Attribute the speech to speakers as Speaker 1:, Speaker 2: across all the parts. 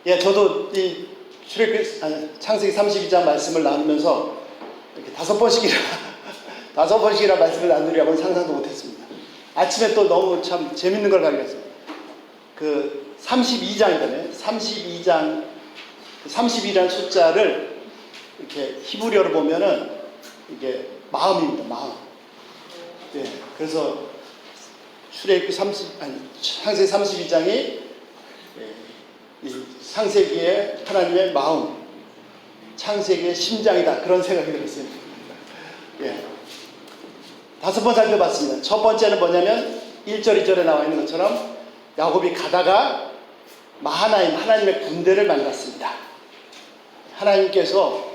Speaker 1: 예, 저도 이 창세기 32장 말씀을 나누면서 이렇게 다섯 번씩이나 말씀을 나누려고는 상상도 못했습니다. 아침에 또 너무 참 재밌는 걸 발견했어요. 그 32장이잖아요. 32라는 숫자를 이렇게 히브리어로 보면은 이게 마음입니다. 마음. 예, 그래서 창세기 32장이 이 창세기의 하나님의 마음, 창세기의 심장이다, 그런 생각이 들었어요. 예. 다섯 번 살펴봤습니다. 첫 번째는 뭐냐면 1절 2절에 나와 있는 것처럼 야곱이 가다가 마하나임, 하나님의 군대를 만났습니다. 하나님께서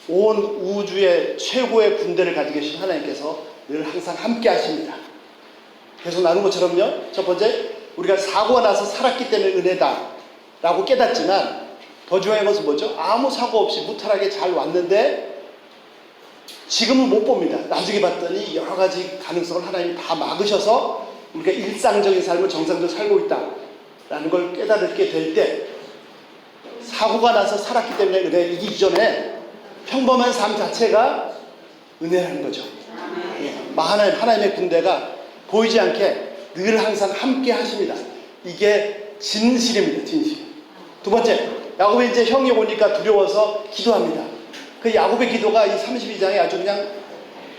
Speaker 1: 온 우주의 최고의 군대를 가지고 계신 하나님께서 늘 항상 함께 하십니다. 계속 나눈 것처럼요, 첫 번째, 우리가 사고가 나서 살았기 때문에 은혜다 라고 깨닫지만, 더 중요한 것은 뭐죠? 아무 사고 없이 무탈하게 잘 왔는데 지금은 못 봅니다. 나중에 봤더니 여러 가지 가능성을 하나님이 다 막으셔서 우리가 일상적인 삶을 정상적으로 살고 있다라는 걸 깨닫게 될 때, 사고가 나서 살았기 때문에 은혜, 이기 이전에 평범한 삶 자체가 은혜라는 거죠. 예, 하나님의 군대가 보이지 않게 늘 항상 함께 하십니다. 이게 진실입니다. 진실. 두 번째, 야곱이 이제 형이 오니까 두려워서 기도합니다. 그 야곱의 기도가 이 32장에 아주 그냥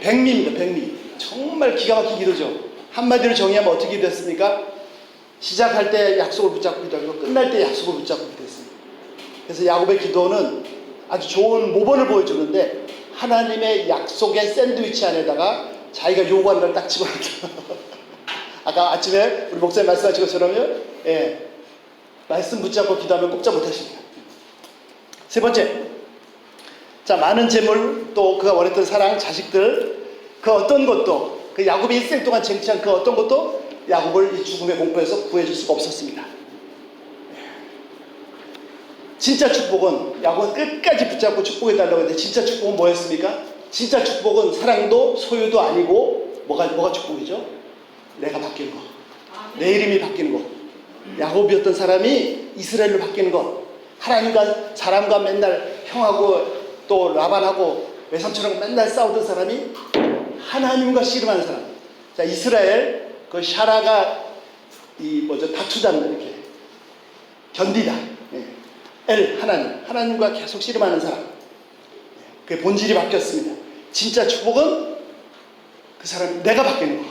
Speaker 1: 백미입니다. 백미. 정말 기가 막힌 기도죠. 한마디로 정의하면 어떻게 기도했습니까? 시작할 때 약속을 붙잡고 기도하고 끝날 때 약속을 붙잡고 기도했습니다. 그래서 야곱의 기도는 아주 좋은 모범을 보여주는데, 하나님의 약속의 샌드위치 안에다가 자기가 요구하는 걸 딱 집어넣죠. 아까 아침에 우리 목사님 말씀하신 것처럼요, 예, 말씀 붙잡고 기도하면 꼼짝 못하십니다. 세 번째, 자, 많은 재물, 또 그가 원했던 사랑, 자식들, 그 어떤 것도, 그 야곱이 일생 동안 쟁취한 그 어떤 것도 야곱을 이 죽음의 공포에서 구해줄 수가 없었습니다. 진짜 축복은, 야곱은 끝까지 붙잡고 축복해달라고 했는데, 진짜 축복은 뭐였습니까? 진짜 축복은 사랑도 소유도 아니고 뭐가 축복이죠? 내가 바뀌는 것, 내 이름이 바뀌는 것, 야곱이었던 사람이 이스라엘로 바뀌는 것, 하나님과 사람과 맨날 형하고 또 라반하고 외삼촌하고 맨날 싸우던 사람이 하나님과 씨름하는 사람. 자, 이스라엘 그 샤라가 다투자는, 이렇게 견디다. 엘, 하나님과 계속 씨름하는 사람. 그의 본질이 바뀌었습니다. 진짜 축복은 그 사람, 내가 바뀌는 거.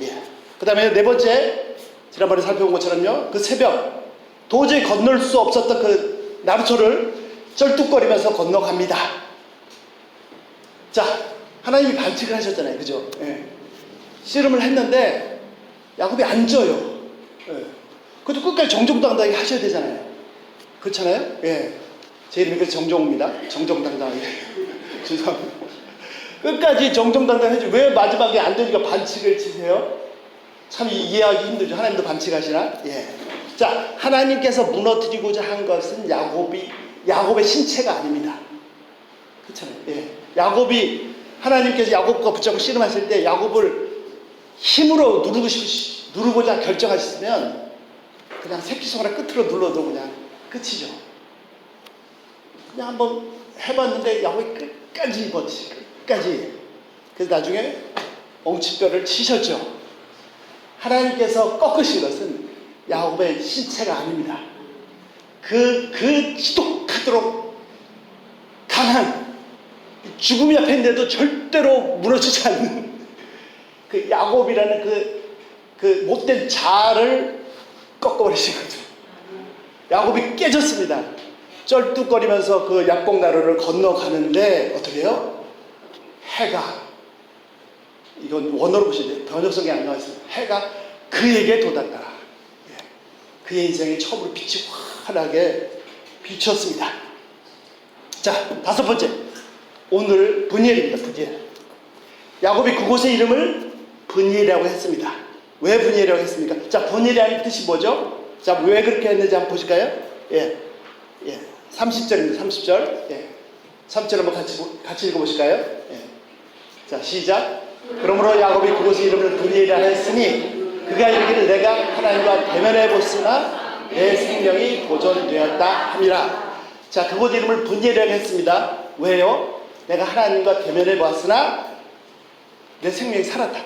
Speaker 1: 예. 그 다음에 네 번째, 지난번에 살펴본 것처럼요, 그 새벽, 도저히 건널 수 없었던 그 나루토를 쩔뚝거리면서 건너갑니다. 자, 하나님이 반칙을 하셨잖아요. 그죠? 예. 씨름을 했는데 야곱이 안 져요. 예. 그것도 끝까지 정정당당하게 하셔야 되잖아요. 그렇잖아요? 예. 제 이름이 그래서 정정우입니다. 정정당당하게. 죄송합니다. 끝까지 정정당당하지, 왜 마지막에 안 되니까 반칙을 치세요? 참 이해하기 힘들죠. 하나님도 반칙하시나? 예. 자, 하나님께서 무너뜨리고자 한 것은 야곱의 신체가 아닙니다. 그렇잖아요. 예. 하나님께서 야곱과 붙잡고 씨름하실 때 야곱을 힘으로 누르고자 결정하셨으면 그냥 새끼손가락 끝으로 눌러도 그냥 끝이죠. 그냥 한번 해봤는데 야곱이 끝까지 끝까지. 그래서 나중에 엉치뼈를 치셨죠. 하나님께서 꺾으신 것은 야곱의 신체가 아닙니다. 그 지독하도록 강한, 죽음이 앞에 있는데도 절대로 무너지지 않는 그 야곱이라는 그 못된 자아를 꺾어버리신 거죠. 야곱이 깨졌습니다. 쩔뚝거리면서 그 약봉나루를 건너가는데 어떻게 해요? 해가, 이건 원어로 보시면 돼요. 번역성에 안 나와 있어요. 해가 그에게 도달하라. 예. 그의 인생에 처음으로 빛이 환하게 비쳤습니다. 자, 다섯 번째, 오늘 브니엘입니다. 브니엘. 야곱이 그곳의 이름을 브니엘이라고 했습니다. 왜 브니엘이라고 했습니까? 자, 브니엘이라는 뜻이 뭐죠? 자, 왜 그렇게 했는지 한번 보실까요? 예. 30절입니다. 30절. 예. 3절 한번 같이 읽어보실까요? 예. 자, 시작. 그러므로 야곱이 그곳의 이름을 브니엘이라 했으니 그가 이르기를 내가 하나님과 대면해 보으나 내 생명이 보존되었다 함이라. 자, 그곳 이름을 분예라고 했습니다. 왜요? 내가 하나님과 대면해 보았으나 내 생명이 살았다.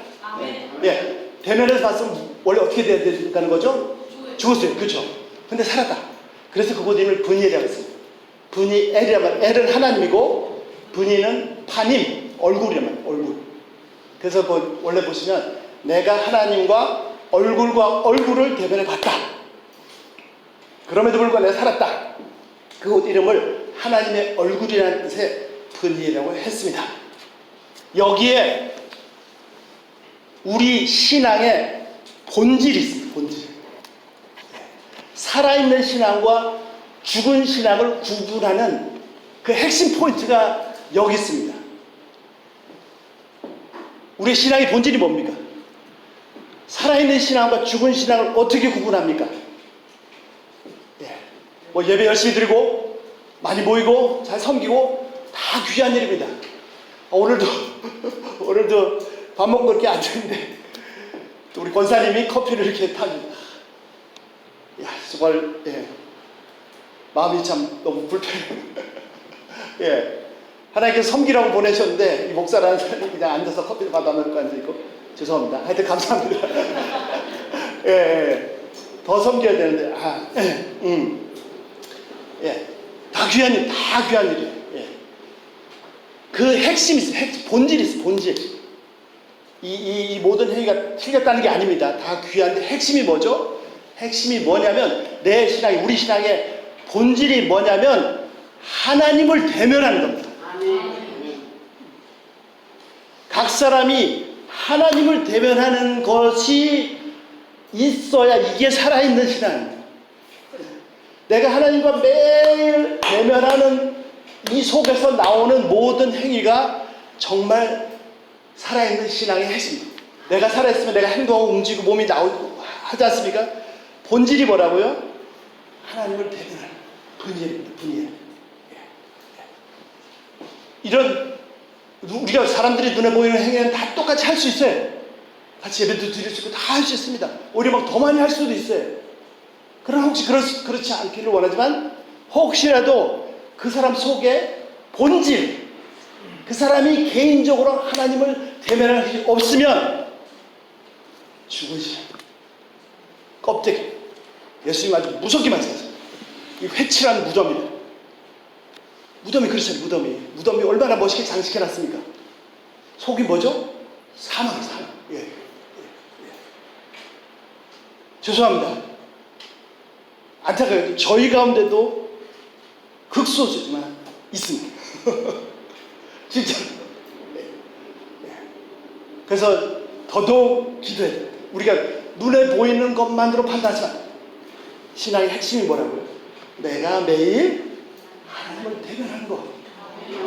Speaker 1: 예, 대면해서 봤으면 원래 어떻게 돼야 된다는 거죠? 죽었어요. 그렇죠? 근데 살았다. 그래서 그곳 이름을 분예라고 했습니다. 분이엘이라면 엘은 하나님이고 분이는 파님, 얼굴이라면 얼굴. 그래서 원래 보시면 내가 하나님과 얼굴과 얼굴을 대면해 봤다. 그럼에도 불구하고 내가 살았다. 그곳 이름을 하나님의 얼굴이라는 뜻의 분이라고 했습니다. 여기에 우리 신앙의 본질이 있습니다. 본질. 살아있는 신앙과 죽은 신앙을 구분하는 그 핵심 포인트가 여기 있습니다. 우리 신앙의 본질이 뭡니까? 살아있는 신앙과 죽은 신앙을 어떻게 구분합니까? 뭐 예배 열심히 드리고 많이 모이고 잘 섬기고 다 귀한 일입니다. 오늘도 밥 먹고 이렇게 앉았는데 또 우리 권사님이 커피를 이렇게 타줍니다. 야, 정말 마음이 참 너무 불편해요. 예, 하나님께서 섬기라고 보내셨는데 이 목사라는 사람이 그냥 앉아서 커피를 받아놓고 앉아있고 죄송합니다. 하여튼 감사합니다. 더 섬겨야 되는데 다 귀한 일, 다 귀한 일이에요. 그 핵심이 있어요. 본질이 있어요. 본질. 이 모든 행위가 틀렸다는 게 아닙니다. 다 귀한데 핵심이 뭐죠? 핵심이 뭐냐면 내 신앙이, 우리 신앙의 본질이 뭐냐면 하나님을 대면하는 겁니다. 각 사람이 하나님을 대면하는 것이 있어야 이게 살아있는 신앙입니다. 내가 하나님과 매일 대면하는 이 속에서 나오는 모든 행위가 정말 살아있는 신앙의 핵심입니다. 내가 살아있으면 내가 행동하고 움직이고 몸이 나오고 하지 않습니까? 본질이 뭐라고요? 하나님을 대면하는 분이입니다. 분이에요. 이런 우리가 사람들이 눈에 보이는 행위는 다 똑같이 할 수 있어요. 같이 예배도 드릴 수 있고 다 할 수 있습니다. 오히려 막 더 많이 할 수도 있어요. 그러나 혹시 그렇지 않기를 원하지만 혹시라도 그 사람 속에 본질, 그 사람이 개인적으로 하나님을 대면할 일이 없으면 죽은 신앙, 껍데기. 예수님 아주 무섭게 말씀하셨어요. 이 회칠한 무덤이래. 무덤이 그렇잖아요. 무덤이 얼마나 멋있게 장식해놨습니까? 속이 뭐죠? 사망. 죄송합니다. 안타까워요. 저희 가운데도 극소수지만 있습니다. 진짜. 그래서 더더욱 기도해야 돼요. 우리가 눈에 보이는 것만으로 판단하지 마. 신앙의 핵심이 뭐라고요? 내가 매일 하나님을 대면하는 거.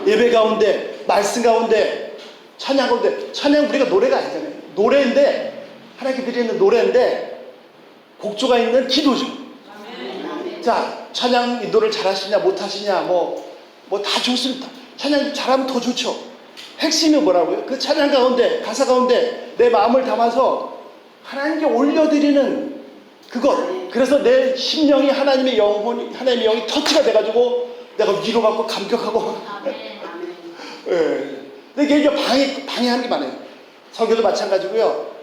Speaker 1: 예배 가운데, 말씀 가운데, 찬양 가운데. 찬양 우리가 노래가 아니잖아요. 노래인데, 하나님께 드리는 노래인데 곡조가 있는 기도죠. 자, 찬양 인도를 잘하시냐 못하시냐 뭐 다 좋습니다. 찬양 잘하면 더 좋죠. 핵심이 뭐라고요? 그 찬양 가운데, 가사 가운데 내 마음을 담아서 하나님께 올려드리는 그것. 그래서 내 심령이 하나님의 영이 터치가 돼가지고 내가 위로받고 감격하고. 근데 이게 방해하는 게 많아요. 설교도 마찬가지고요.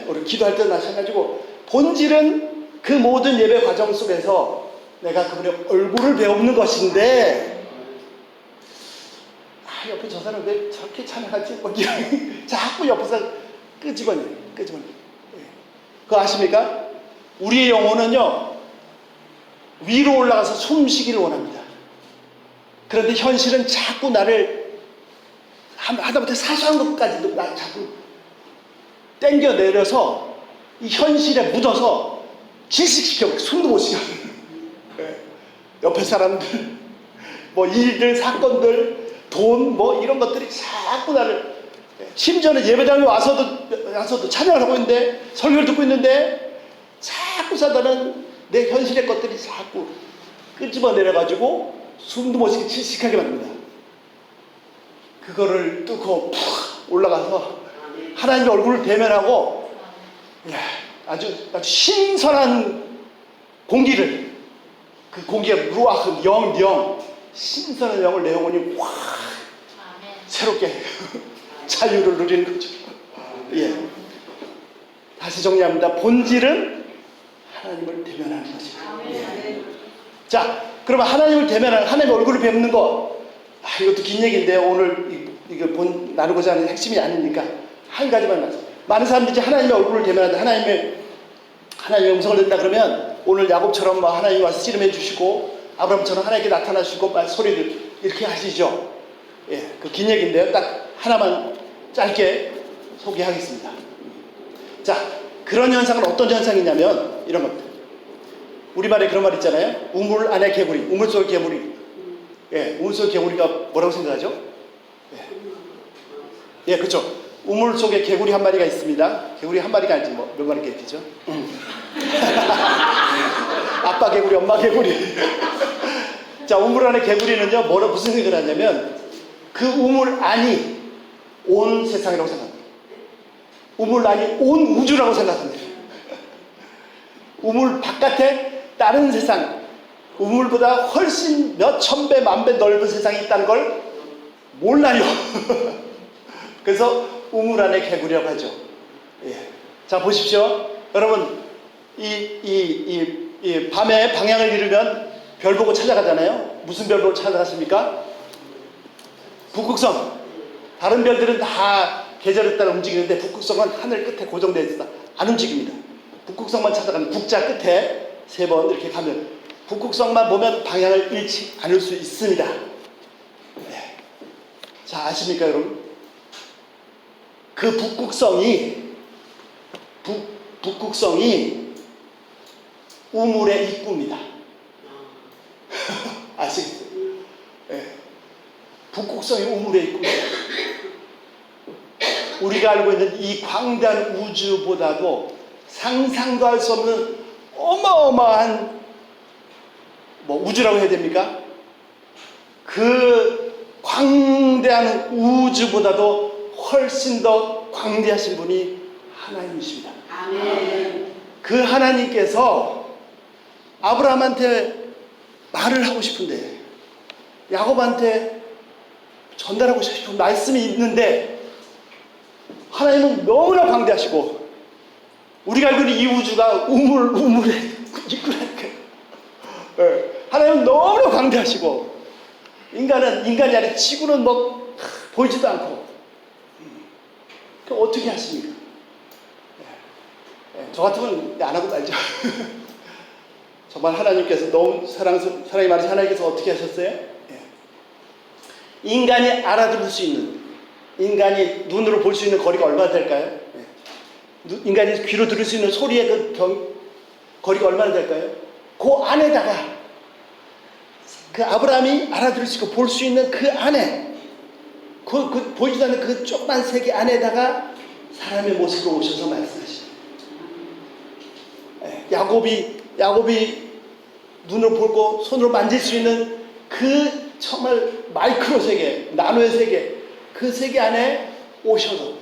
Speaker 1: 우리 기도할 때도 마찬가지고 본질은 그 모든 예배 과정 속에서 내가 그분의 얼굴을 배우는 것인데 옆에 저 사람 왜 저렇게 찬양하지? 자꾸 옆에서 끄집어내. 그거 아십니까? 우리의 영혼은요 위로 올라가서 숨쉬기를 원합니다. 그런데 현실은 자꾸 나를 하다못해 사소한 것까지도 나 자꾸 땡겨 내려서 이 현실에 묻어서 질식시켜 숨도 못 쉬어. 옆에 사람들 뭐 일들 사건들 돈 뭐 이런 것들이 자꾸 나를, 심지어는 예배당에 와서도 찬양을 하고 있는데 설교를 듣고 있는데 자꾸 사단은 내 현실의 것들이 자꾸 끄집어 내려가지고 숨도 못 쉬게 질식하게 만듭니다. 그거를 뚫고 푹 올라가서 하나님의 얼굴을 대면하고 아주 신선한 공기를, 그 공기의 루아흐, 영, 신선한 영을 내 영혼이 확 새롭게 자유를 누리는 거죠. 예. 다시 정리합니다. 본질은 하나님을 대면하는 거죠. 예. 자, 그러면 하나님을 대면하는, 하나님의 얼굴을 뵙는 거, 이것도 긴 얘기인데 오늘 이거 나누고자 하는 핵심이 아니니까 한 가지만 말씀. 많은 사람들이 하나님의 얼굴을 대면하는데 하나님의 음성을 듣다 그러면 오늘 야곱처럼 뭐 하나님이 와서 씨름해 주시고 아브라함처럼 하나님께 나타나시고 소리를 이렇게 하시죠. 예, 그 긴 얘기인데요. 딱 하나만 짧게 소개하겠습니다. 자, 그런 현상은 어떤 현상이냐면 이런 겁니다. 우리말에 그런 말 있잖아요. 우물 안에 개구리, 우물 속 개구리. 예, 우물 속 개구리가 뭐라고 생각하죠? 예, 그렇죠. 우물 속에 개구리 한 마리가 있습니다. 개구리 한 마리가 아니지 뭐 몇 마리가 있겠죠? 아빠 개구리, 엄마 개구리. 자, 우물 안에 개구리는요, 무슨 생각을 하냐면 그 우물 안이 온 세상이라고 생각합니다. 우물 안이 온 우주라고 생각합니다. 우물 바깥에 다른 세상, 우물보다 훨씬 몇 천 배, 만 배 넓은 세상이 있다는 걸 몰라요. 그래서 우물 안에 개구리라고 하죠. 예. 자, 보십시오. 여러분, 이 밤에 방향을 잃으면 별 보고 찾아가잖아요. 무슨 별 보고 찾아갔습니까? 북극성. 다른 별들은 다 계절에 따라 움직이는데 북극성은 하늘 끝에 고정되어 있어 안 움직입니다. 북극성만 찾아가면 국자 끝에 3번 이렇게 가면 북극성만 보면 방향을 잃지 않을 수 있습니다. 네. 자, 아십니까 여러분? 그 북극성이 우물의 입구입니다. 아시겠어요? 네. 북극성이 우물의 입구입니다. 우리가 알고 있는 이 광대한 우주보다도 상상도 할 수 없는 어마어마한 우주라고 해야 됩니까? 그 광대한 우주보다도 훨씬 더 광대하신 분이 하나님이십니다. 아멘. 그 하나님께서 아브라함한테 말을 하고 싶은데 야곱한테 전달하고 싶은 말씀이 있는데 하나님은 너무나 광대하시고 우리가 알고 있는 이 우주가 우물에 있구나니까요. 하나님은 너무나 광대하시고 인간이 아니라 지구는 보이지도 않고 어떻게 하십니까? 저 같으면 안 하고 말죠. 정말 하나님께서 너무 사랑이 많으신 하나님께서 어떻게 하셨어요? 인간이 알아들을 수 있는, 인간이 눈으로 볼 수 있는 거리가 얼마나 될까요? 인간이 귀로 들을 수 있는 소리의 거리가 얼마나 될까요? 그 안에다가 그 아브라함이 알아들을 수 있고 볼 수 있는 그 안에 그 보이지도 않는 그 조그만 세계 안에다가 사람의 모습으로 오셔서 말씀하십니다. 야곱이 눈으로 보고 손으로 만질 수 있는 그 정말 마이크로 세계, 나노의 세계, 그 세계 안에 오셔서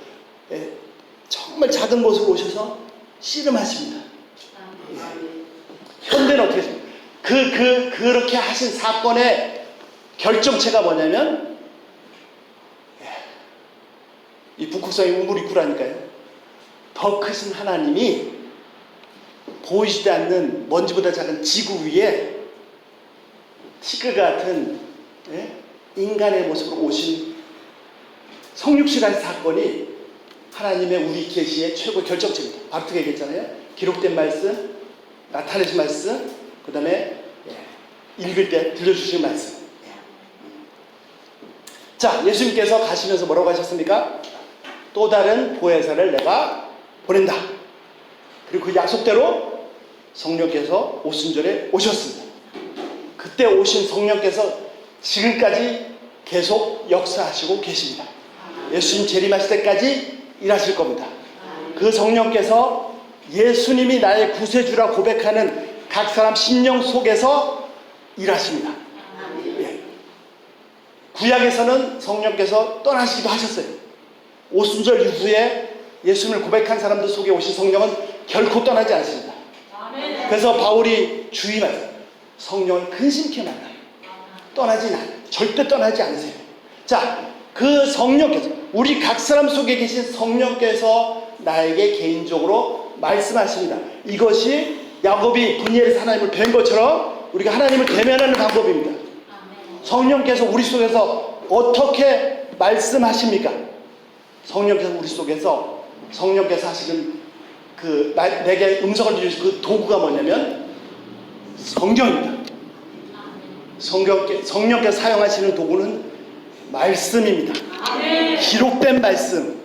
Speaker 1: 정말 작은 모습으로 오셔서 씨름하십니다. 현대는 어떻게 했습니까? 그렇게 하신 사건의 결정체가 뭐냐면 이 북극성이 우물 입구라니까요. 더 크신 하나님이 보이지도 않는 먼지보다 작은 지구 위에 티끌 같은 인간의 모습으로 오신 성육신한 사건이 하나님의 우리 계시의 최고 결정체입니다. 바로 어떻게 얘기했잖아요. 기록된 말씀, 나타내신 말씀, 그 다음에 읽을 때 들려주신 말씀. 자, 예수님께서 가시면서 뭐라고 하셨습니까? 또 다른 보혜사를 내가 보낸다. 그리고 그 약속대로 성령께서 오순절에 오셨습니다. 그때 오신 성령께서 지금까지 계속 역사하시고 계십니다. 예수님 재림하실 때까지 일하실 겁니다. 그 성령께서 예수님이 나의 구세주라 고백하는 각 사람 심령 속에서 일하십니다. 구약에서는 성령께서 떠나시기도 하셨어요. 오순절 이후에 예수님을 고백한 사람들 속에 오신 성령은 결코 떠나지 않습니다. 그래서 바울이 주의만 성령을 근심케 만나요. 절대 떠나지 않으세요. 자, 그 성령께서, 우리 각 사람 속에 계신 성령께서 나에게 개인적으로 말씀하십니다. 이것이 야곱이 분이엘에서 하나님을 뵌 것처럼 우리가 하나님을 대면하는 방법입니다. 성령께서 우리 속에서 어떻게 말씀하십니까? 성령께서 우리 속에서, 성령께서 하시는 내게 음성을 들려주신 그 도구가 뭐냐면 성경입니다. 성령께서 사용하시는 도구는 말씀입니다. 기록된 말씀.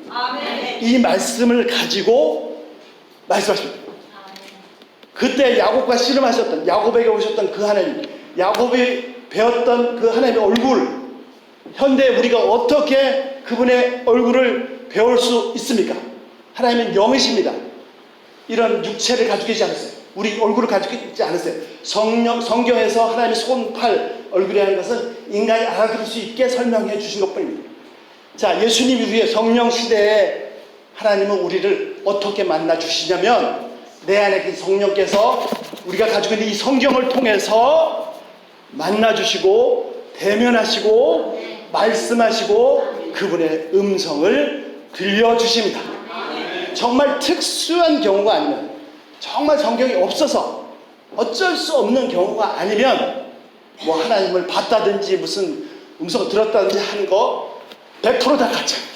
Speaker 1: 이 말씀을 가지고 말씀하십니다. 그때 야곱과 씨름하셨던, 야곱에게 오셨던 그 하나님, 야곱이 배웠던 그 하나님의 얼굴, 현대 우리가 어떻게 그분의 얼굴을 배울 수 있습니까? 하나님은 영이십니다. 이런 육체를 가지고 계시지 않았어요. 우리 얼굴을 가지고 있지 않았어요. 성경에서 하나님의 손, 팔, 얼굴이라는 것은 인간이 알아들을 수 있게 설명해 주신 것뿐입니다. 자, 예수님 이후에 성령 시대에 하나님은 우리를 어떻게 만나 주시냐면, 내 안에 그 성령께서 우리가 가지고 있는 이 성경을 통해서 만나 주시고 대면하시고 말씀하시고 그분의 음성을 들려주십니다. 정말 특수한 경우가 아니면, 정말 성경이 없어서 어쩔 수 없는 경우가 아니면, 뭐 하나님을 봤다든지 무슨 음성을 들었다든지 하는 거 100%다 가짜입니다.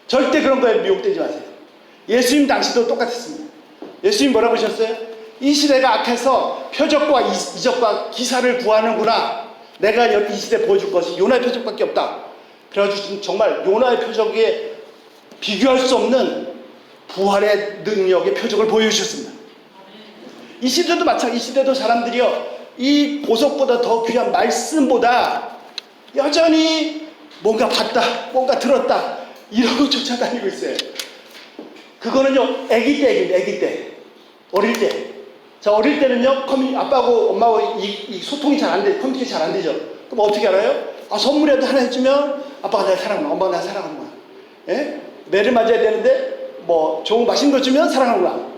Speaker 1: 절대 그런 거에 미혹되지 마세요. 예수님 당시도 똑같았습니다. 예수님 뭐라고 하셨어요? 이 시대가 악해서 표적과 이적과 기사를 구하는구나. 내가 이 시대에 보여줄 것이 요나의 표적밖에 없다. 그래가지고 정말 요나의 표적에 비교할 수 없는 부활의 능력의 표적을 보여주셨습니다. 이 시대도 마찬가지. 이 시대도 사람들이요, 이 보석보다 더 귀한 말씀보다 여전히 뭔가 봤다, 뭔가 들었다, 이러고 쫓아다니고 있어요. 그거는요, 아기 때, 어릴 때. 자, 어릴 때는요, 아빠하고 엄마하고 이 소통이 잘 안 돼, 커뮤니케이션이 잘 안 되죠. 그럼 어떻게 알아요? 선물이라도 하나 해주면 아빠가 날 사랑하는구나, 엄마가 날 사랑하는구나. 예? 매를 맞아야 되는데 뭐 좋은 맛있는 거 주면 사랑하는구나.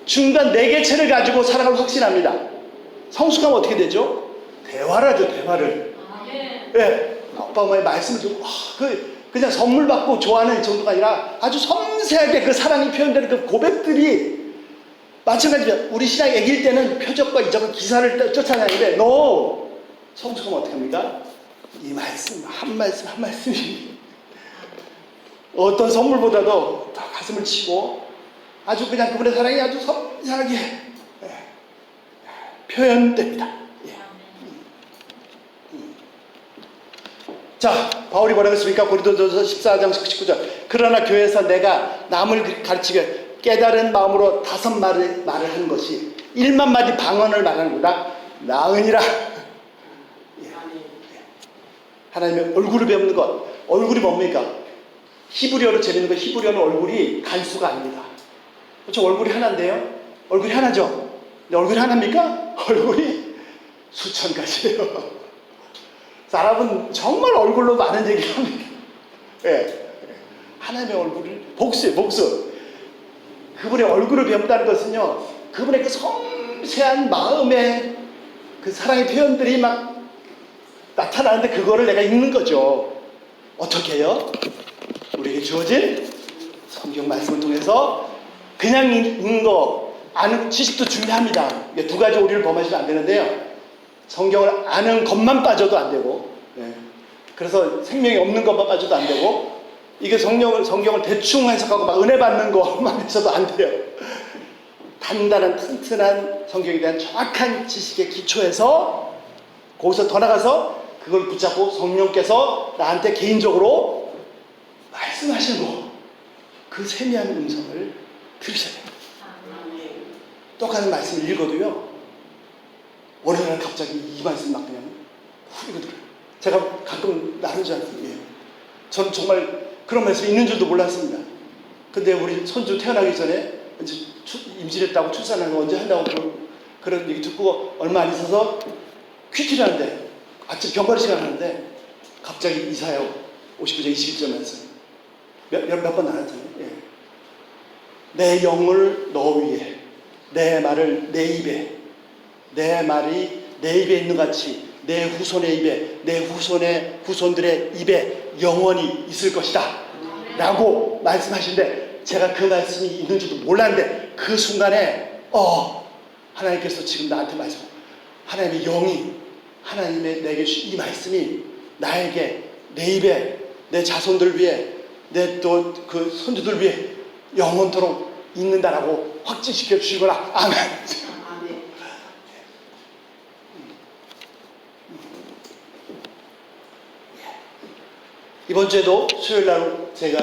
Speaker 1: 중간 4개체를 가지고 사랑을 확신합니다. 성숙하면 어떻게 되죠? 대화를 하죠, 대화를. 예. 아빠 엄마의 말씀을 듣고 그냥 선물 받고 좋아하는 정도가 아니라 아주 섬세하게 그 사랑이 표현되는 그 고백들이 마찬가지죠. 우리 신앙 애기일 때는 표적과 이적과 기사를 쫓아다니는데, 성숙하면 어떻게 합니까? 이 말씀, 한 말씀이 어떤 선물보다도 더 가슴을 치고 아주 그냥 그분의 사랑이 아주 섬세하게 표현됩니다. 자, 바울이 뭐라고 했습니까? 고린도전서 14장 19절. 그러나 교회에서 내가 남을 가르치게 깨달은 마음으로 5말을 하는 것이 1만 마디 방언을 말하는 것보다 나으니라. 하나님의 얼굴을 배우는 것. 얼굴이 뭡니까? 히브리어로 재밌는 거, 히브리어는 얼굴이 간수가 아닙니다. 그렇죠? 얼굴이 하나인데요. 얼굴이 하나죠. 근데 얼굴이 하나입니까? 얼굴이 수천 가지예요. 사람은 정말 얼굴로 많은 얘기를 합니다. 예. 하나님의 얼굴을 복수. 그분의 얼굴을 배운다는 것은요, 그분의 그 섬세한 마음의 그 사랑의 표현들이 막 나타나는데, 그거를 내가 읽는 거죠. 어떻게 해요? 우리에게 주어진 성경 말씀을 통해서 그냥 읽는 거, 아는 지식도 중요합니다. 2가지 오류를 범하시면 안 되는데요, 성경을 아는 것만 빠져도 안 되고, 그래서 생명이 없는 것만 빠져도 안 되고, 이게 성경을 대충 해석하고 막 은혜 받는 것만 해서도 안 돼요. 단단한 튼튼한 성경에 대한 정확한 지식의 기초에서 거기서 더 나가서 그걸 붙잡고 성령께서 나한테 개인적으로 말씀하시고 그 세미한 음성을 들으셔야 됩니다. 똑같은 말씀을 읽어도요, 어느 날 갑자기 이 말씀 막 그냥 훅 읽어들어요. 제가 가끔 나누지 않습니다. 전 정말 그런 말씀이 있는 줄도 몰랐습니다. 근데 우리 손주 태어나기 전에 이제 임신했다고 출산을 언제 한다고 그런 얘기 듣고 얼마 안 있어서 퀴즈를 하는데, 아침 병가리 시간 하는데 갑자기 이사야 59장 21절 말씀 몇 번 나눴잖아요. 내 영을 너 위에 내 말을 내 입에, 내 말이 내 입에 있는 같이 내 후손의 입에, 내 후손의 후손들의 입에 영원히 있을 것이다 라고 말씀하시는데, 제가 그 말씀이 있는 줄도 몰랐는데 그 순간에 하나님께서 지금 나한테 말씀, 하나님의 영이, 하나님의 내게 주신 이 말씀이 나에게, 내 입에, 내 자손들 위해, 내 또 그 손주들 위해 영원토록 있는다라고 확증시켜 주시거나. 아멘.
Speaker 2: 아멘.
Speaker 1: 이번 주에도 수요일 날 제가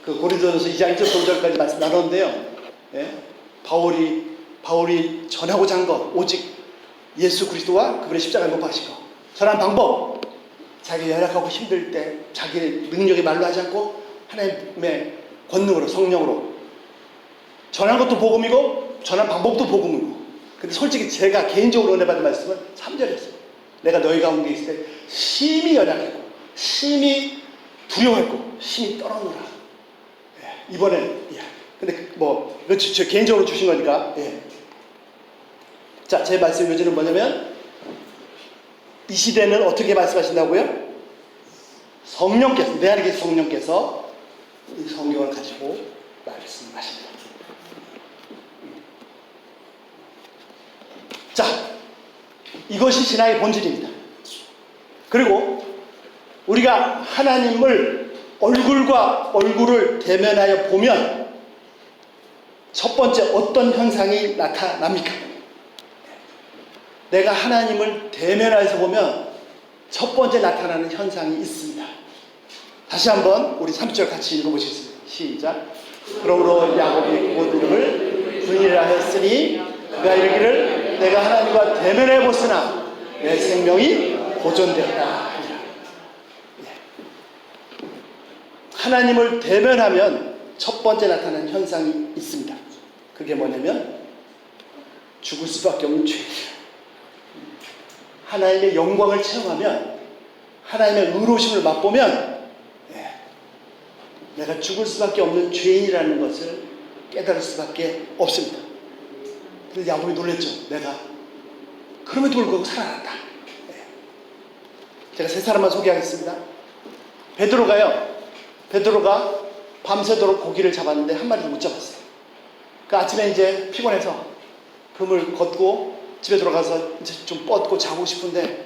Speaker 1: 그 고린도전서 2장 1절 5절까지 말씀 나눴는데요. 예? 바울이 전하고자 한 것, 오직 예수 그리스도와 그분의 십자가를 못 박으신 것. 전한 방법, 자기 연약하고 힘들 때 자기의 능력이 말로 하지 않고 하나님의 권능으로, 성령으로 전한 것도 복음이고 전한 방법도 복음이고. 근데 솔직히 제가 개인적으로 은혜 받은 말씀은 3절이었어요. 내가 너희 가운데 있을 때 심히 연약했고 심히 두려워했고 심히 떨어노라. 예, 이번엔 근데 뭐 이거 제 개인적으로 주신 거니까. 예. 자, 제 말씀 요지는 뭐냐면, 이 시대는 어떻게 말씀하신다고요? 성령께서, 내 안에 계신 성령께서 이 성경을 가지고 말씀하십니다. 자, 이것이 신앙의 본질입니다. 그리고 우리가 하나님을 얼굴과 얼굴을 대면하여 보면 첫 번째 어떤 현상이 나타납니까? 내가 하나님을 대면하여서 보면 첫 번째 나타나는 현상이 있습니다. 다시 한번 우리 3절 같이 읽어보시겠습니다. 시작. 그러므로 야곱이 곧 이름을 분이라 했으니 그가 이르기를 내가 하나님과 대면해 보으나 내 생명이 보존되었다. 하나님을 대면하면 첫 번째 나타나는 현상이 있습니다. 그게 뭐냐면 죽을 수밖에 없는 죄예요. 하나님의 영광을 체험하면, 하나님의 의로우심을 맛보면 내가 죽을 수밖에 없는 죄인이라는 것을 깨달을 수밖에 없습니다. 그래서 야곱이 놀랬죠. 내가 그럼에도 불구하고 살아났다. 제가 세 사람만 소개하겠습니다. 베드로가 밤새도록 고기를 잡았는데 한 마리도 못 잡았어요. 그 아침에 이제 피곤해서 그물 걷고 집에 들어가서 이제 좀 뻗고 자고 싶은데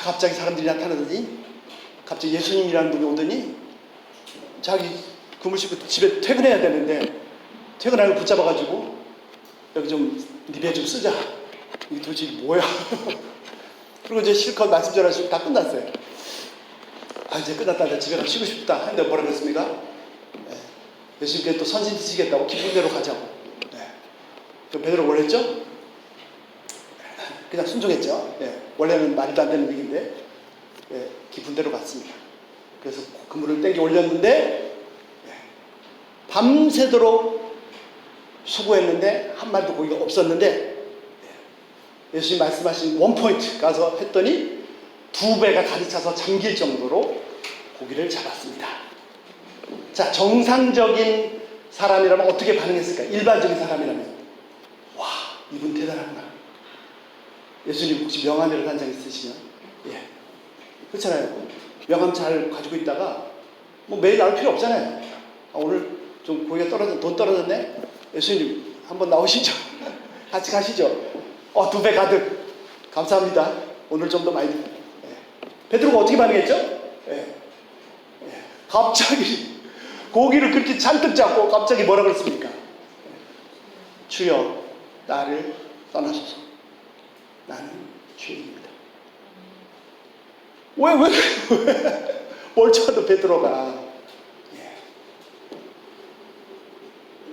Speaker 1: 갑자기 사람들이 나타나더니, 갑자기 예수님이라는 분이 오더니 자기 그물 싣고 집에 퇴근해야 되는데 퇴근하고 붙잡아가지고 여기 좀 네 배 좀 쓰자. 이게 도대체 뭐야? 그리고 이제 실컷 말씀 전하시고 다 끝났어요. 이제 끝났다. 이제 집에 가서 쉬고 싶다. 하는데 뭐라 그랬습니까? 예수님께 또 선신 지시겠다고 기쁜 대로 가자고. 그 베드로 뭘 했죠? 그냥 순종했죠. 원래는 말도 안 되는 얘기인데 기쁜 대로 갔습니다. 그래서 그물을 땡겨 올렸는데 밤새도록 수고했는데 한 마리도 고기가 없었는데 예수님 말씀하신 원포인트 가서 했더니 2배가 가득 차서 잠길 정도로 고기를 잡았습니다. 자, 정상적인 사람이라면 어떻게 반응했을까? 일반적인 사람이라면 와, 이분 대단하구나. 예수님 혹시 명함이라도 한 장 있으시면? 그렇잖아요. 명함 잘 가지고 있다가 뭐 매일 나올 필요 없잖아요. 오늘 좀 고기가 돈 떨어졌네? 예수님 한번 나오시죠. 같이 가시죠. 2배 가득. 감사합니다. 오늘 좀 더 많이. 베드로가 어떻게 반응했죠? 갑자기 고기를 그렇게 잔뜩 잡고 갑자기 뭐라 그랬습니까? 주여 나를 떠나소서. 나는 죄인입니다. 왜 멀쩡하던 베드로가.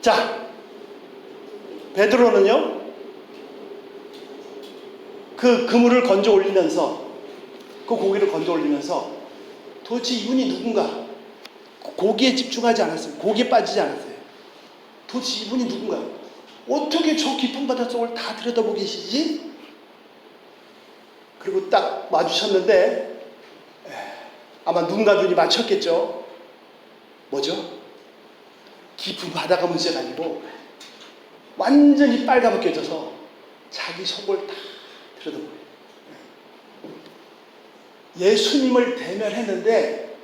Speaker 1: 자, 베드로는요 그 그물을 건져 올리면서, 그 고기를 건져 올리면서 도대체 이분이 누군가, 고기에 집중하지 않았어요. 고기에 빠지지 않았어요. 도대체 이분이 누군가, 어떻게 저 깊은 바닷속을 다 들여다보고 계시지? 그리고 딱 마주쳤는데 아마 눈과 눈이 맞췄겠죠. 뭐죠? 깊은 바다가 문제가 아니고 완전히 빨가벗겨져서 자기 속을 다 들여다보고 예수님을 대면했는데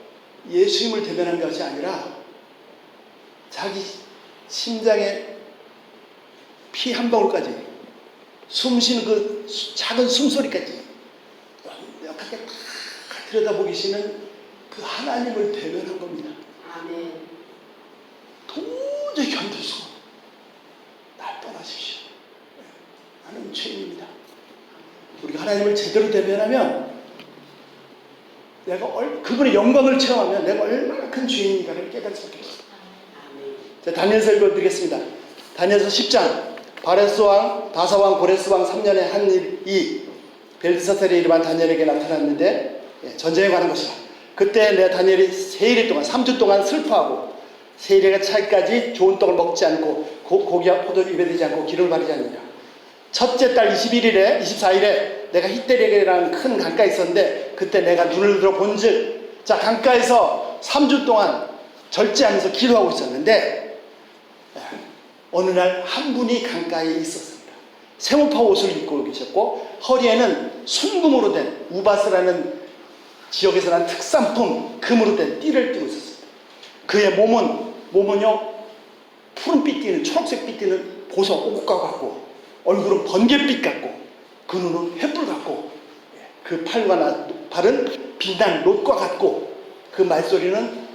Speaker 1: 예수님을 대면한 것이 아니라 자기 심장에 피 한 방울까지 숨쉬는 그 작은 숨소리까지 완벽하게 다 들여다보고 계시는 그 하나님을 대면한 겁니다.
Speaker 2: 아멘.
Speaker 1: 도저히 견딜 수가 없어요. 날 떠나십시오. 나는 죄인입니다. 우리가 하나님을 제대로 대면하면 내가 그분의 영광을 체험하면 내가 얼마나 큰 죄인인가를 깨달을 수밖에 없어요. 자, 다니엘서 읽어드리겠습니다. 다니엘서 10장 바레스 왕, 바사 왕, 고레스 왕 3년에 한 일이 벨드사살의 이름한 다니엘에게 나타났는데 전쟁에 관한 것이라. 그때 내 다니엘이 세일 동안 3주 동안 슬퍼하고 세일의 차이까지 좋은 떡을 먹지 않고 고기와 포도를 입에 대지 않고 기름을 바르지 않느냐. 첫째 달 24일에 내가 히데레게라는 큰 강가에 있었는데 그때 내가 눈을 들어 본즉 자 강가에서 3주 동안 절제하면서 기도하고 있었는데 어느 날 한 분이 강가에 있었습니다. 세모파 옷을 입고 계셨고 허리에는 순금으로 된 우바스라는 지역에서 난 특산품 금으로 된 띠를 띠고 있었습니다. 그의 몸은요 푸른빛 띠는 초록색빛 띠는 보석 옷과 같고 얼굴은 번갯빛 같고 그 눈은 횃불 같고 그 팔과 발은 빛난 롯과 같고 그 말소리는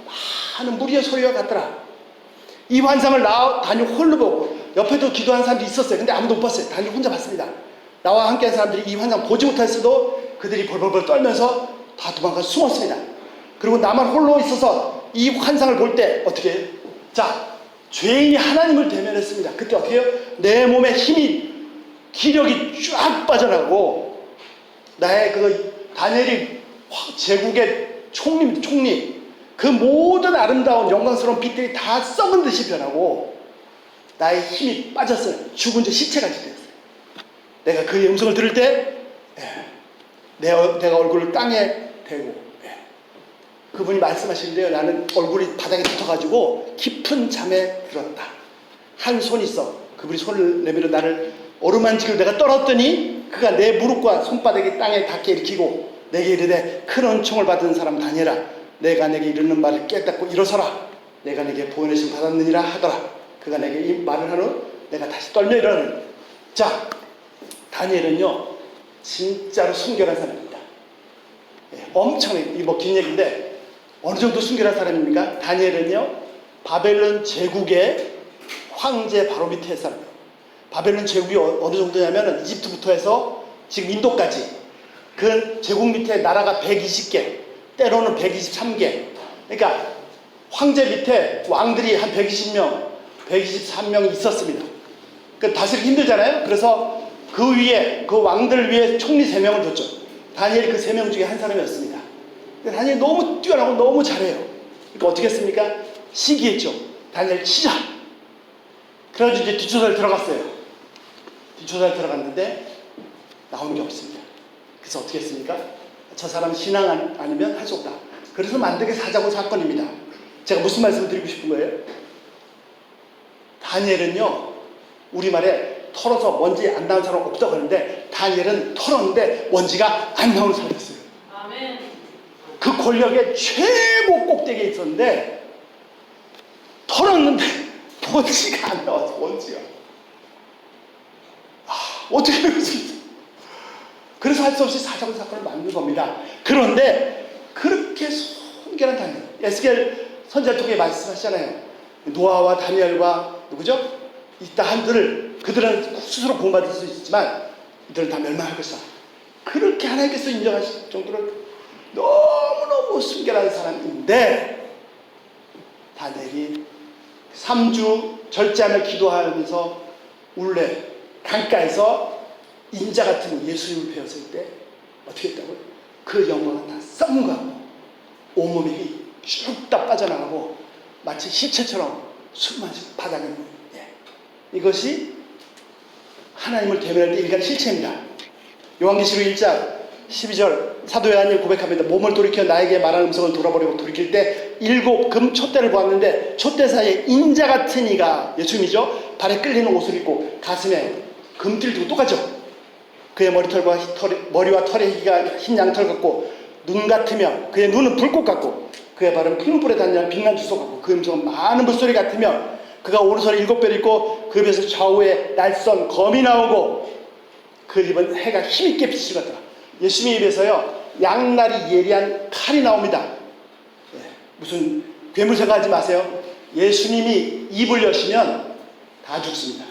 Speaker 1: 많은 무리의 소리와 같더라. 이 환상을 다니엘 홀로 보고 옆에도 기도하는 사람들이 있었어요. 근데 아무도 못 봤어요. 다니엘 혼자 봤습니다. 나와 함께한 사람들이 이 환상 보지 못했어도 그들이 벌벌벌 떨면서 다 도망가서 숨었습니다. 그리고 나만 홀로 있어서 이 환상을 볼 때 어떻게 해요? 자, 죄인이 하나님을 대면했습니다. 그때 어떻게 해요? 내 몸에 힘이 기력이 쫙 빠져나가고 나의 그 다니엘이 제국의 총리 그 모든 아름다운 영광스러운 빛들이 다 썩은 듯이 변하고 나의 힘이 빠졌어요. 죽은 지 시체같이 되었어요. 내가 그의 음성을 들을 때 내가 얼굴을 땅에 대고 그분이 말씀하시는데요. 나는 얼굴이 바닥에 붙어가지고 깊은 잠에 들었다. 한 손이 있어. 그분이 손을 내밀어 나를 어루만지고 내가 떨었더니 그가 내 무릎과 손바닥이 땅에 닿게 일으키고 내게 이르되 큰 은총을 받은 사람 다니엘아 내가 내게 이르는 말을 깨닫고 일어서라. 내가 내게 보내심 받았느니라 하더라. 그가 내게 이 말을 한 후 내가 다시 떨며 일어나니. 자, 다니엘은요 진짜로 순결한 사람입니다. 엄청나게 긴 얘기인데 어느 정도 순결한 사람입니까? 다니엘은요 바벨론 제국의 황제 바로 밑에 사람이에요. 바벨론 제국이 어느 정도냐면 이집트부터 해서 지금 인도까지 그 제국 밑에 나라가 120개 때로는 123개 그러니까 황제 밑에 왕들이 한 120명 123명이 있었습니다. 그러니까 다스리기 힘들잖아요. 그래서 그 위에 그 왕들 위에 총리 3명을 뒀죠. 다니엘이 그 3명 중에 한 사람이었습니다. 다니엘이 너무 뛰어나고 너무 잘해요. 그러니까 어떻게 했습니까? 시기했죠. 다니엘 치자. 그래가지고 이제 뒷조사를 들어갔어요. 뒷조사를 들어갔는데 나온 게 없습니다. 그래서 어떻게 했습니까? 저 사람 신앙 아니면 할 수 없다. 그래서 만들게 사자고 사건입니다. 제가 무슨 말씀을 드리고 싶은 거예요? 다니엘은요 우리말에 털어서 먼지 안 나온 사람 없다고 하는데 다니엘은 털었는데 먼지가 안 나오는 사람이었어요.
Speaker 2: 아멘.
Speaker 1: 그 권력의 최고 꼭대기에 있었는데 털었는데 먼지가 안 나와서 먼지가 어떻게 그럴 수 있어요? 그래서 할 수 없이 사자고 사건을 만든 겁니다. 그런데 그렇게 순결한 다니엘 에스겔 선지자를 통해 말씀하시잖아요. 노아와 다니엘과 누구죠? 이따 한들을 그들은 스스로 구원받을 수 있지만 이들은 다 멸망할 것이다. 그렇게 하나님께서 인정하실 정도로 너무너무 순결한 사람인데 다니엘이 3주 절제하며 기도하면서 울레 강가에서 인자 같은 예수님을 배웠을 때 어떻게 했다고요? 그 영광은 다 썩은 거하고 온몸에 힘이 쭉 다 빠져나가고 마치 시체처럼 술 마시고 바닥에 있는 이것이 하나님을 대면할 때 인간의 실체입니다. 요한계시록 1장 12절 사도 요한이 고백합니다. 몸을 돌이켜 나에게 말하는 음성을 돌아버리고 돌이킬 때 7 금 촛대를 보았는데 촛대 사이에 인자 같은 이가 예수님이죠. 발에 끌리는 옷을 입고 가슴에 금띠를 두고 똑같죠. 그의 머리와 털의 희가 흰 양털 같고 눈 같으며 그의 눈은 불꽃 같고 그의 발은 푸른불에 닿는 빛난 주소 같고 그 음성은 많은 물소리 같으며 그가 오른손에 7배를 있고 그 입에서 좌우에 날선 검이 나오고 그 입은 해가 힘있게 비치고 같더라. 예수님의 입에서요 양날이 예리한 칼이 나옵니다. 무슨 괴물 생각하지 마세요. 예수님이 입을 여시면 다 죽습니다.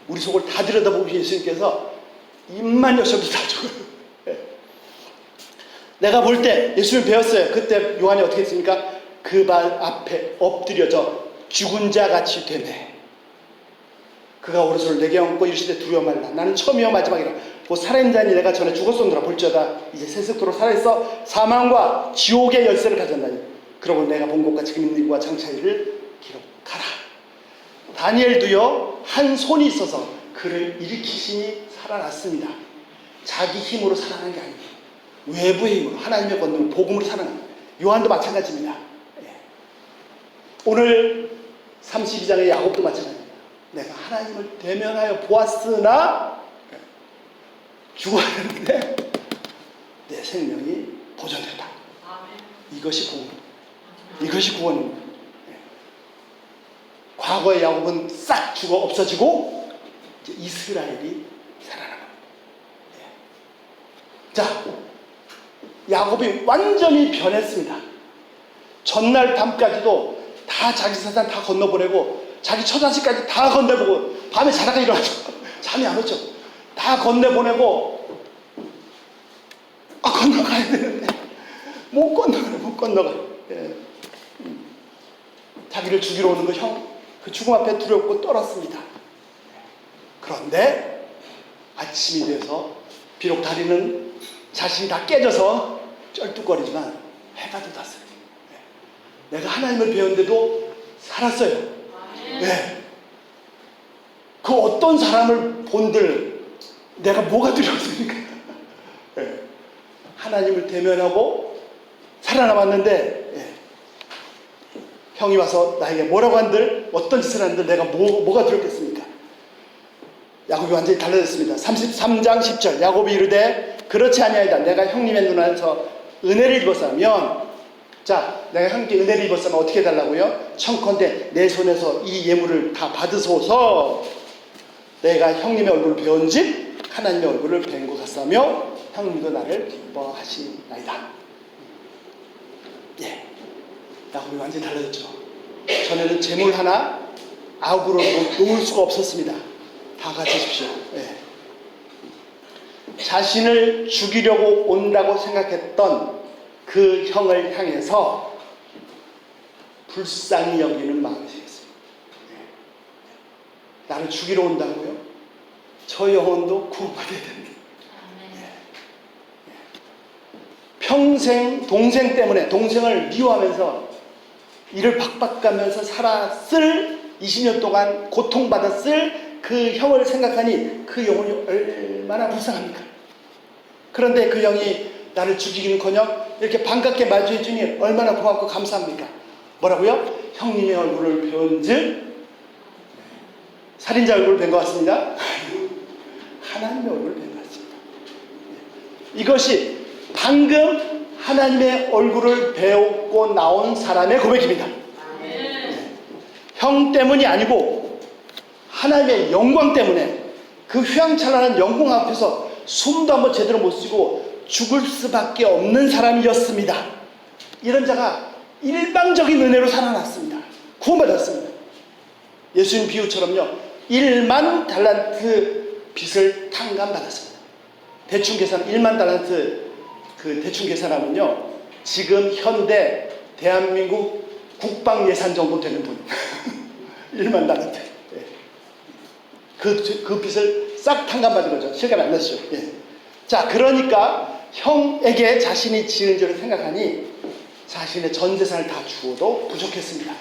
Speaker 1: 우리 속을 다 들여다보고 예수님께서 입만 여셔도 다 죽어요. 내가 볼 때 예수님 배웠어요. 그때 요한이 어떻게 했습니까? 그 발 앞에 엎드려져 죽은 자 같이 되네. 그가 오른손을 내게 얹고 이르시되 두려워 말라. 나는 처음이요 마지막이라. 곧 살아있는 자니 내가 전에 죽었었노라. 볼지어다 이제 세습토록 살아있어 사망과 지옥의 열쇠를 가졌나니 그러고 내가 본 것과 지금 있는 일과 장차일을 기록하라. 다니엘도요 한 손이 있어서 그를 일으키시니 살아났습니다. 자기 힘으로 살아난 게 아니에요. 외부의 힘으로 하나님의 권능으로 복음으로 살아난 거예요. 요한도 마찬가지입니다. 오늘 32장의 야곱도 마찬가지입니다. 내가 하나님을 대면하여 보았으나 죽어야하는데 내 생명이 보존됐다. 이것이 구원. 이것이 구원입니다. 과거의 야곱은 싹 죽어 없어지고 이제 이스라엘이 살아나는 겁니다. 자, 야곱이 완전히 변했습니다. 전날 밤까지도 다 자기 사산 다 건너보내고 자기 처자식까지 다 건네보고 밤에 자다가 일어나서 잠이 안 오죠. 다 건네보내고 건너가야 되는데 못 건너가. 자기를 죽이러 오는 그 형, 그 죽음 앞에 두렵고 떨었습니다. 그런데 아침이 돼서 비록 다리는 자신이 다 깨져서 쩔뚝거리지만 해가 돋았어요. 내가 하나님을 배웠는데도 살았어요. 네. 그 어떤 사람을 본들 내가 뭐가 두려웠습니까? 네. 하나님을 대면하고 살아남았는데 형이 와서 나에게 뭐라고 한들 어떤 짓을 한들 내가 뭐가 두렵겠습니까? 야곱이 완전히 달라졌습니다. 33장 10절 야곱이 이르되 그렇지 아니하이다. 내가 형님의 눈안에서 은혜를 입었으면 자 내가 형님께 은혜를 입었으면 어떻게 해달라고요? 청컨대 내 손에서 이 예물을 다 받으소서. 내가 형님의 얼굴을 배운즉 하나님의 얼굴을 뵌 것 같사며 형님도 나를 기뻐하시나이다. 야곱이 완전히 달라졌죠. 전에는 재물 하나 아우구로 놓을 수가 없었습니다. 다 가지십시오. 자신을 죽이려고 온다고 생각했던 그 형을 향해서 불쌍히 여기는 마음이 생겼습니다. 나를 죽이러 온다고요? 저 영혼도 구원받아야 됩니다. 평생 동생 때문에 동생을 미워하면서 이를 박박가면서 살았을 20년 동안 고통받았을 그 형을 생각하니 그 영혼이 얼마나 불쌍합니까? 그런데 그 형이 나를 죽이기는커녕 이렇게 반갑게 마주해 주니 얼마나 고맙고 감사합니까? 뭐라고요? 형님의 얼굴을 배운즉 살인자 얼굴을 뵌 것 같습니다. 하나님의 얼굴을 뵌 것 같습니다. 이것이 방금 하나님의 얼굴을 배우고 나온 사람의 고백입니다. 형 때문이 아니고 하나님의 영광 때문에 그 휘황찬란한 영광 앞에서 숨도 한번 제대로 못 쉬고 죽을 수밖에 없는 사람이었습니다. 이런 자가 일방적인 은혜로 살아났습니다. 구원받았습니다. 예수님 비유처럼요 1만 달란트 빚을 탕감받았습니다. 대충 계산 1만 달란트 그 대충 계산하면요 지금 현대 대한민국 국방 예산 정도 되는 돈 1만 달란트 그 빚을 싹 탕감받은 거죠. 실감 안 나시죠? 자 그러니까 형에게 자신이 지은 죄를 생각하니 자신의 전 재산을 다 주어도 부족했습니다.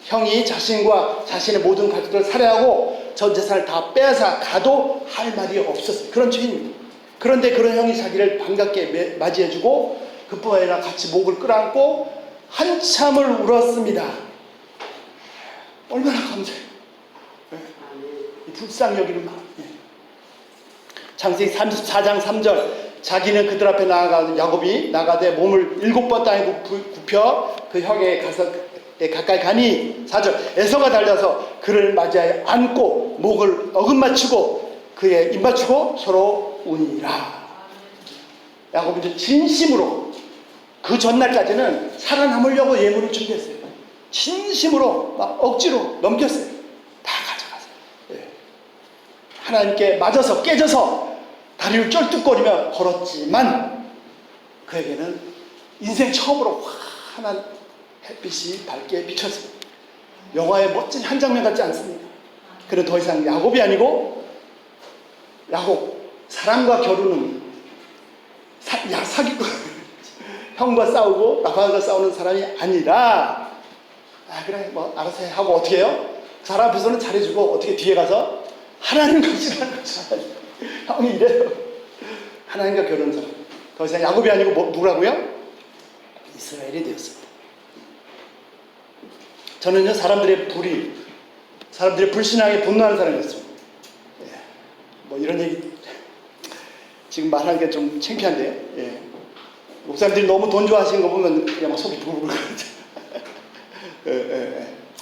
Speaker 1: 형이 자신과 자신의 모든 가족들을 살해하고 전 재산을 다 빼앗아 가도 할 말이 없었어요. 그런 죄인입니다. 그런데 그런 형이 자기를 반갑게 맞이해주고 그뿐 아니라 같이 목을 끌어안고 한참을 울었습니다. 얼마나 감사해요. 예. 이 불쌍히 여기는 마음. 예. 창세기 34장 3절 자기는 그들 앞에 나아가 야곱이 나가되 몸을 7번 땅에 굽혀 그 형에 가까이 가니 4절 에서가 달려서 그를 맞이하여 안고 목을 어긋맞추고 그의 입 맞추고 서로 우니라. 야곱은 진심으로 그 전날까지는 살아남으려고 예물을 준비했어요. 진심으로 막 억지로 넘겼어요. 다 가져가세요. 예. 하나님께 맞아서 깨져서 다리를 쩔뚝거리며 걸었지만 그에게는 인생 처음으로 환한 햇빛이 밝게 비쳤습니다. 영화의 멋진 한 장면 같지 않습니까? 그는 더 이상 야곱이 아니고 야곱, 사람과 겨루는 사기꾼 형과 싸우고 라반과 싸우는 사람이 아니라 그래 뭐 알아서 해 하고 어떻게 해요? 사람 앞에서는 잘해주고 어떻게 뒤에 가서 하나님 것이라는 거죠. 형이 이래요. 하나님과 겨루는 사람. 더 이상 야곱이 아니고 누구라고요? 이스라엘이 되었습니다. 저는요 사람들의 불신앙에 분노하는 사람이었습니다. 예. 뭐 이런 얘기 지금 말하는 게 좀 창피한데요. 예. 목사님들이 너무 돈 좋아하시는 거 보면 그냥 막 속이 부글부글 그러죠.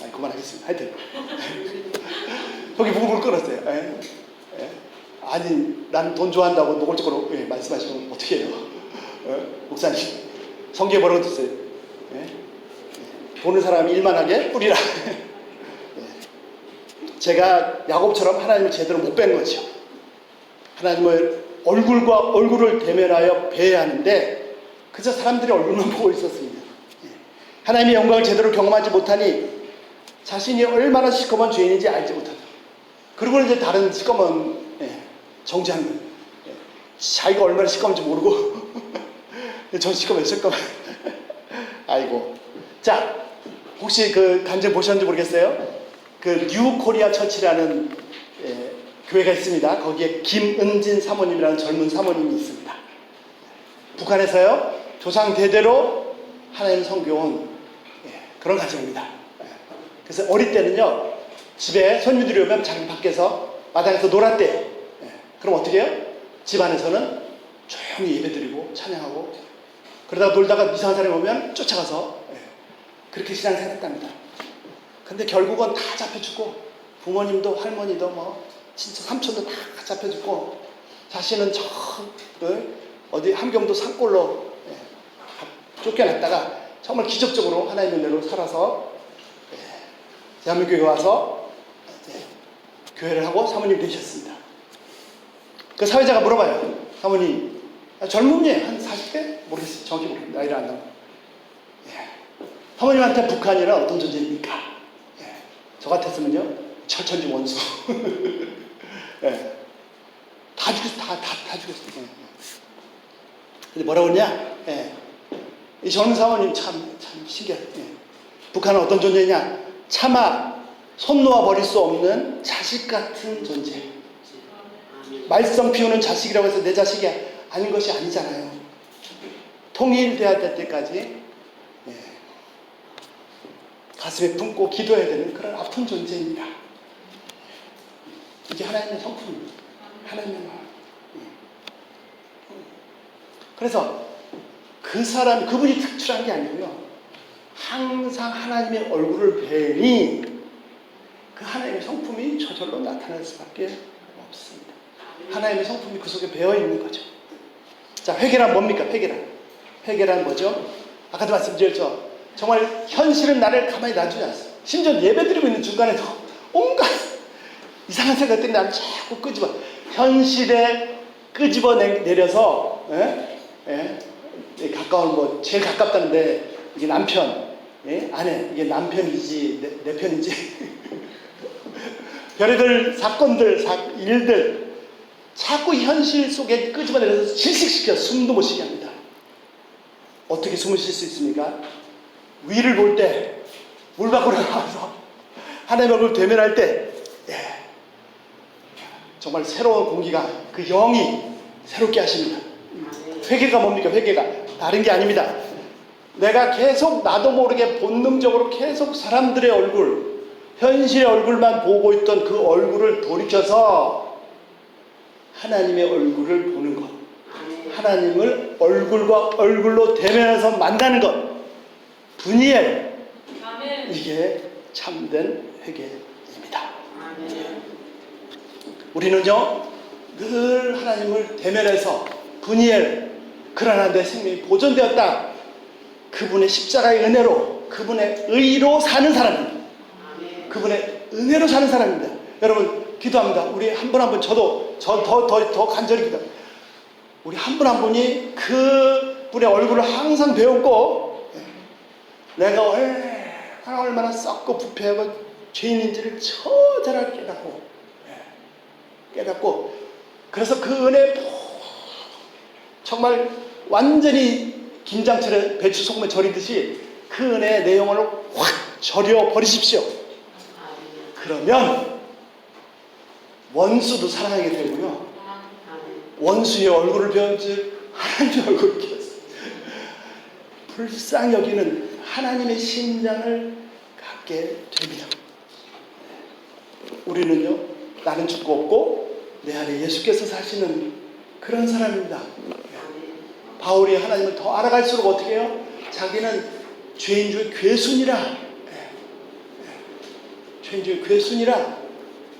Speaker 1: 아니, 그만하겠습니다. 하여튼 속이 부글부글 끓었어요. 아니 난 돈 좋아한다고 노골적으로 말씀하시면 어떻게 해요? 목사님 성경에 뭐라고 했어요? 보는 사람이 일만하게 뿌리라. 제가 야곱처럼 하나님을 제대로 못 뵌 거죠. 하나님을 얼굴을 대면하여 뵈야 하는데 그저 사람들이 얼굴만 보고 있었습니다. 하나님의 영광을 제대로 경험하지 못하니 자신이 얼마나 시커먼 죄인인지 알지 못한다. 그리고 이제 다른 시커먼 정죄하는 거예요. 자기가 얼마나 시커먼지 모르고 전 시커먼 아이고. 자, 혹시 그 간증 보셨는지 모르겠어요. 그 뉴 코리아 처치라는 교회가 있습니다. 거기에 김은진 사모님이라는 젊은 사모님이 있습니다. 북한에서요 조상 대대로 하나님 섬겨온 그런 가정입니다. 그래서 어릴 때는요 집에 손님들이 오면 자기 밖에서 마당에서 놀았대요. 그럼 어떻게 해요? 집 안에서는 조용히 예배드리고 찬양하고 그러다가 놀다가 이상한 사람이 오면 쫓아가서 그렇게 신앙생활 했답니다. 근데 결국은 다 잡혀 죽고 부모님도 할머니도 뭐 진짜 삼촌도 다 잡혀 죽고 자신은 저 어디 함경도 산골로 쫓겨났다가 정말 기적적으로 하나님의 은혜로 살아서 대한민국에 와서 교회를 하고 사모님 되셨습니다. 그 사회자가 물어봐요. 사모님 젊은이에요. 한 40대? 모르겠어요. 정확히 모르겠어요. 나이를 안 나고. 사모님한테 북한이란 어떤 존재입니까? 저 같았으면요 철천지 원수. 다 죽였어. 다 죽였어. 근데 뭐라고 했냐? 이 젊은 사모님 참 신기해요. 북한은 어떤 존재냐? 차마 손 놓아 버릴 수 없는 자식 같은 존재. 말썽 피우는 자식이라고 해서 내 자식이 아닌 것이 아니잖아요. 통일돼야 될 때까지 가슴에 품고 기도해야 되는 그런 아픈 존재입니다. 이게 하나님의 성품입니다. 하나님의 마음. 그래서 그분이 특출한 게 아니고요. 항상 하나님의 얼굴을 뵈니 그 하나님의 성품이 저절로 나타날 수밖에 없습니다. 하나님의 성품이 그 속에 배어 있는 거죠. 자, 회개란 뭡니까? 회개란 뭐죠? 아까도 말씀드렸죠. 정말 현실은 나를 가만히 놔주지 않았어요. 심지어 예배드리고 있는 중간에도 온갖 이상한 생각들이 나를 자꾸 현실에 끄집어내려서 가까운 뭐 제일 가깝다는데 이게 남편, 아내, 이게 남편이지 내 편이지 별의별 사건들, 일들 자꾸 현실 속에 끄집어내려서 질식시켜 숨도 못 쉬게 합니다. 어떻게 숨을 쉴 수 있습니까? 위를 볼 때, 물 밖으로 나와서 하나님의 얼굴을 대면할 때 정말 새로운 공기가 그 영이 새롭게 하십니다. 회개가 뭡니까? 회개가 다른 게 아닙니다. 내가 계속 나도 모르게 본능적으로 계속 사람들의 얼굴, 현실의 얼굴만 보고 있던 그 얼굴을 돌이켜서 하나님의 얼굴을 보는 것, 하나님을 얼굴과 얼굴로 대면해서 만나는 것, 분이엘, 이게 참된 회개입니다. 우리는요 늘 하나님을 대면해서 분이엘, 그러나 내 생명이 보존되었다, 그분의 십자가의 은혜로, 그분의 의로 사는 사람입니다. 그분의 은혜로 사는 사람입니다. 여러분 기도합니다. 우리 한 분 한 분, 저도 더 간절히 기도합니다. 우리 한 분 한 분이 그 분의 얼굴을 항상 배웠고, 내가 얼마나 썩고 부패하고 죄인인지를 처절하게 깨닫고, 그래서 그 은혜 정말 완전히 김장철에 배추 소금에 절이듯이 그 은혜의 내용을 확 절여 버리십시오. 그러면 원수도 사랑하게 되고요, 원수의 얼굴을 배운즉 하나님의 얼굴을 배웠어요. 불쌍히 여기는 하나님의 심장을 갖게 됩니다. 우리는요 나는 죽고 없고 내 안에 예수께서 사시는 그런 사람입니다. 바울이 하나님을 더 알아갈수록 어떻게 해요? 자기는 죄인 중에 괴순이라, 죄인 중에 괴순이라.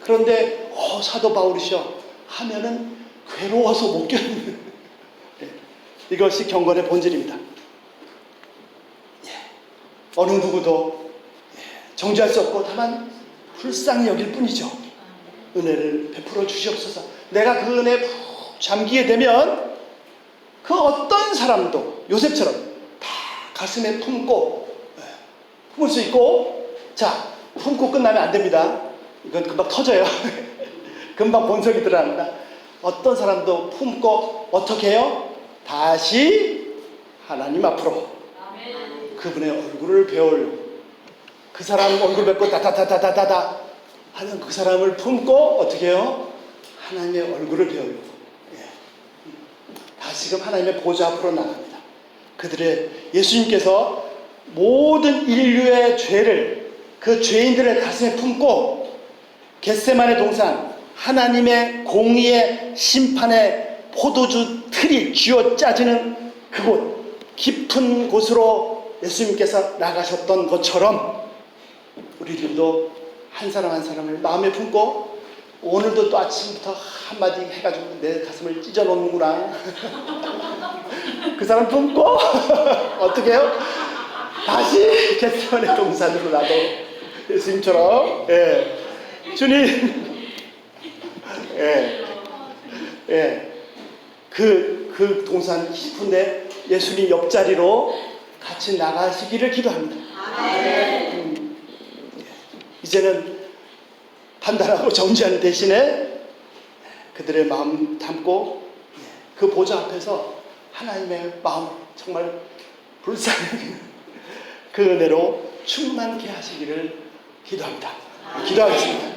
Speaker 1: 그런데 사도 바울이시여 하면은 괴로워서 못 견디는 이것이 경건의 본질입니다. 어느 누구도 정죄할 수 없고 다만 불쌍히 여길 뿐이죠. 은혜를 베풀어 주시옵소서. 내가 그 은혜에 푹 잠기게 되면 그 어떤 사람도 요셉처럼 다 가슴에 품고 품을 수 있고, 자, 품고 끝나면 안 됩니다. 이건 금방 터져요. 금방 본성이 드러납니다. 어떤 사람도 품고 어떻게 해요? 다시 하나님 앞으로 그분의 얼굴을 배우려고, 그 사람 얼굴 뵙고 다다다다다다 하는 그 사람을 품고 어떻게 해요? 하나님의 얼굴을 배우려고, 다시금 하나님의 보좌 앞으로 나갑니다. 그들의 예수님께서 모든 인류의 죄를 그 죄인들의 가슴에 품고 겟세마네 동산, 하나님의 공의의 심판의 포도주 틀이 쥐어 짜지는 그곳, 깊은 곳으로 예수님께서 나가셨던 것처럼 우리들도 한 사람 한 사람을 마음에 품고, 오늘도 또 아침부터 한마디 해가지고 내 가슴을 찢어놓는구나. 그 사람 품고 어떻게 해요? 다시 겟세마네 동산으로 나도 예수님처럼, 주님, 그 동산 깊은데 예수님 옆자리로 같이 나가시기를 기도합니다. 이제는 판단하고 정죄하는 대신에 그들의 마음 담고 그 보좌 앞에서 하나님의 마음, 정말 불쌍히 그 은혜로 충만케 하시기를 기도합니다. 기도하겠습니다.